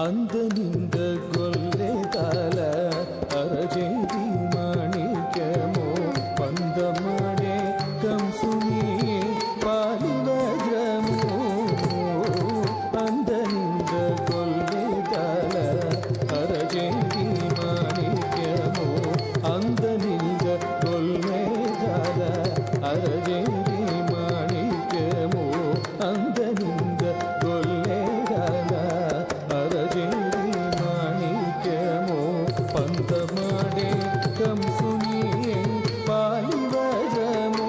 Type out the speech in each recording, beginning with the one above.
అందనింద గొల్లెదాల అరజేది మాణిక్యమో పందమాడే కంసుని పాలివజ్రము అందనింద గొల్లెదాల అరజేది మాణిక్యమో అందనింద గొల్లెదాల అరజేది మాణిక్యమో అందనింద గొల్లెదాల అరజేది మాణిక్యమో పంతమాడే కంసుని పాలివజము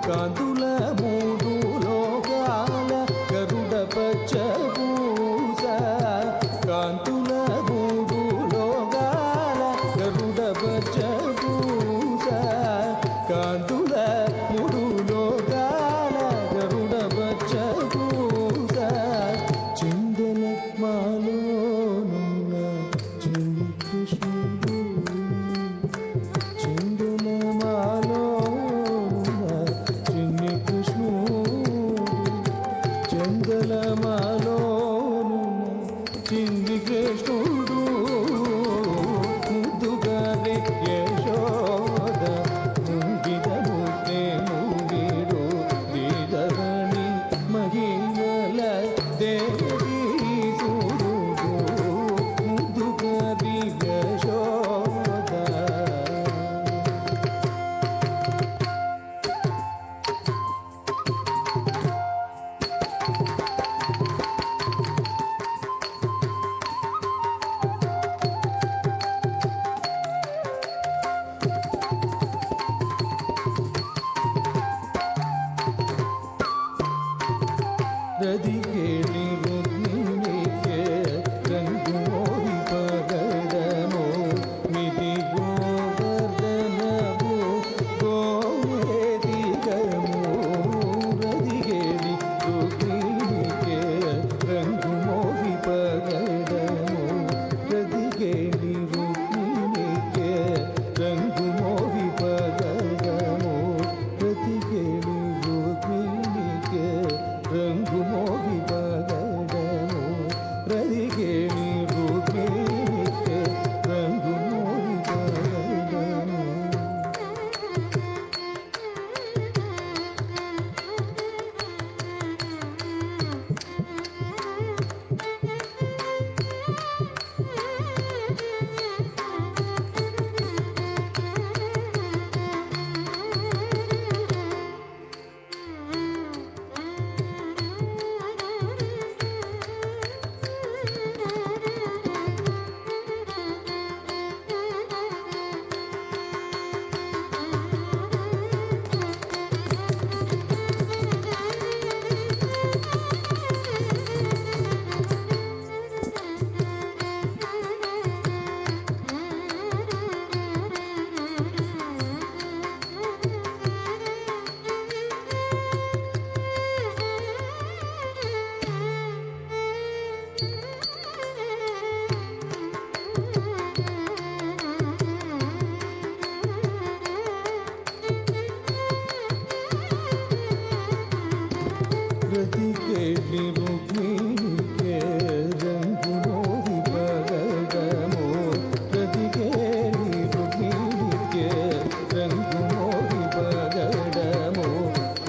కాంతుల మూడు లోకాల గరుడ పచ్చ పూస కాంతుల మూడు లోకాల గరుడ పచ్చ పూస కాంతుల మూడు లోకాల గరుడ పచ్చ పూస చిందల మాలోనున్న చిన్ని కృష్ణుడు చిందల మాలోనున్న చిన్ని కృష్ణుడు చందల మాలోనున్న చిన్ని కృష్ణుడు ముద్దుగానే యశోద ముంగిద ముద్దే ముంగిడు దీదరణి మహిమల దేవి సూరుడు ముద్దుగారి యశోద ರದಿಗೇಳಿ ರುಕ್ಮಿಣಿಗೆ ರಂಗು ಮೋಡಿ ಪಗಡಮೋ ಮಿತಿ ಗೋವರ್ಧನವು ಗೋವೇದಿಗಮೋ ರದಿಗೇಳಿ ರುಕ್ಮಿಣಿಗೆ ರಂಗು ಮೋಡಿ ಪಗಡಮೋ ರದಿಗೇಳಿ ರುಕ್ಮಿಣಿಗೆ ರಂಗು ಮೋಡಿ ಪಗಡಮೋ ರದಿಗೇಳಿ ರುಕ್ಮಿಣಿಗೆ ರಂಗು ಮೋಗಿ ಪಗಡಮೋ ರದಿಗೇಳಿ ರುಕ್ಮಿಣಿಗೆ ರಂಗು ಮೋಗಿ ಪಗಡಮೋ ರದಿಗೇಳಿ ರುಕ್ಮಿಣಿಗೆ ರಂಗು ಮೋಡಿ ಪಗಡಮೋ ರದಿಗೇಳಿ ರುಕ್ಮಿಣಿಗೆ ರಂಗು ಮೋಡಿ ಪಗಡಮೋ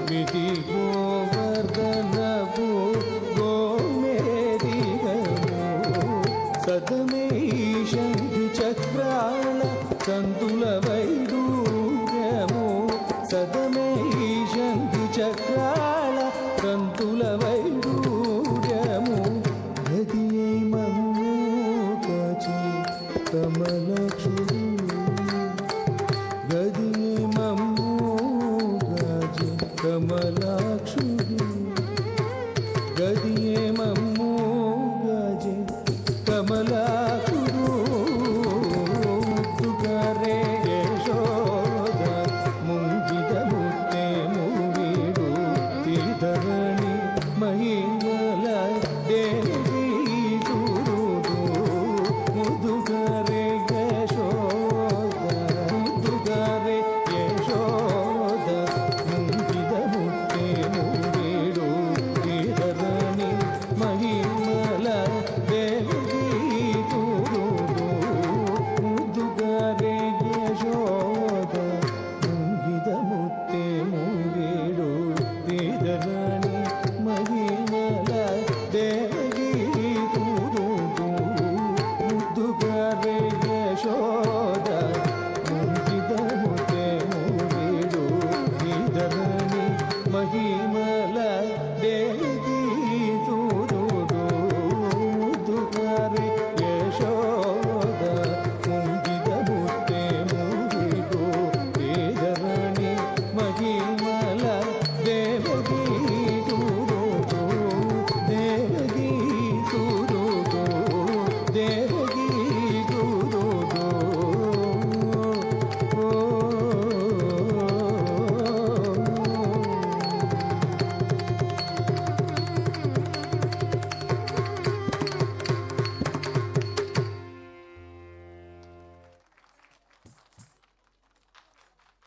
ಮಿತಿ ಗೋವರ್ಧನವು ಗೋಮೇದಿಗಮೋ ಸದಮೇ ಶಂಖಿ ಚಕ್ರಾಳ ಸಂತುಲ ವೈಡೂರ್ಯಮೋ ಸದಮೇ ಶಂಖಿ ಚಕ್ರಾಳ ಸಂತುಲ ವೈಡೂರ್ಯಮು ಗದಿಯೇ ಮಮ್ಮೂ ಕಾಚಿ ಕಮಲಕ್ಷುರು ಗದಿಯೇ ಮಮ್ಮೂ ಕಾಚಿ ಕಮಲಾಕ್ಷುರು ಗದಿಯೇ ಮಮ್ಮೂ ಕಾಚಿ ಕಮಲಾಕ್ಷುರು ಮುತ್ತುಗಾರೆ ಯಶೋದ ಮುಂಗಿದ ಮುತ್ತೆ ಮೂವಿಡು ತೀರ್ಥರಣಿ ಮಹಿಮಲ ದೇವಿ ಸೂರುಡು ಮುದುಗರೆ Yashoda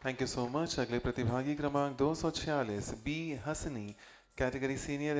thank you so much. अगले प्रतिभागी क्रमांक 246 बी हसनी, कैटेगरी सीनियर